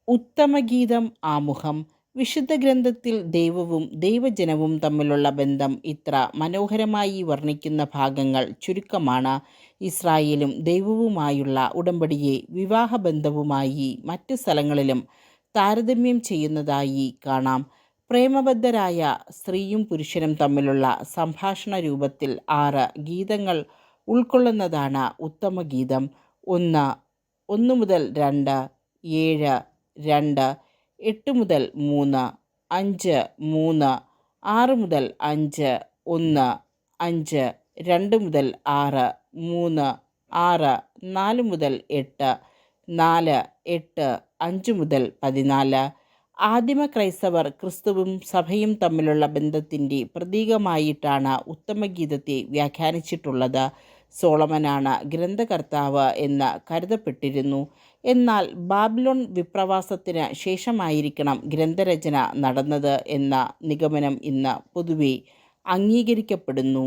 ഉത്തമഗീതം ആമുഖം. വിശുദ്ധ ഗ്രന്ഥത്തിൽ ദൈവവും ദൈവജനവും തമ്മിലുള്ള ബന്ധം ഇത്ര മനോഹരമായി വർണ്ണിക്കുന്ന ഭാഗങ്ങൾ ചുരുക്കമാണ്. ഇസ്രായേലും ദൈവവുമായുള്ള ഉടമ്പടിയെ വിവാഹബന്ധവുമായി മറ്റ് സ്ഥലങ്ങളിലും താരതമ്യം ചെയ്യുന്നതായി കാണാം. പ്രേമബദ്ധരായ സ്ത്രീയും പുരുഷനും തമ്മിലുള്ള സംഭാഷണ രൂപത്തിൽ 6 ഗീതങ്ങൾ ഉൾക്കൊള്ളുന്നതാണ് ഉത്തമഗീതം. 1 മുതൽ 2, 7, 2, 8 മുതൽ 3, 5, 3, 6 മുതൽ 5, 1, 5, 2 മുതൽ 6, 3, 6, 4 മുതൽ 8, 4, 8, 5 മുതൽ 14. ആദിമ ക്രൈസ്തവർ ക്രിസ്തുവും സഭയും തമ്മിലുള്ള ബന്ധത്തിൻ്റെ പ്രതീകമായിട്ടാണ് ഉത്തമഗീതത്തെ വ്യാഖ്യാനിച്ചിട്ടുള്ളത്. സോളമനാണ് ഗ്രന്ഥകർത്താവ് എന്ന് കരുതപ്പെട്ടിരുന്നു. എന്നാൽ ബാബിലോൺ വിപ്രവാസത്തിന് ശേഷമായിരിക്കണം ഗ്രന്ഥരചന നടന്നത് എന്ന നിഗമനം ഇന്ന് പൊതുവെ അംഗീകരിക്കപ്പെടുന്നു.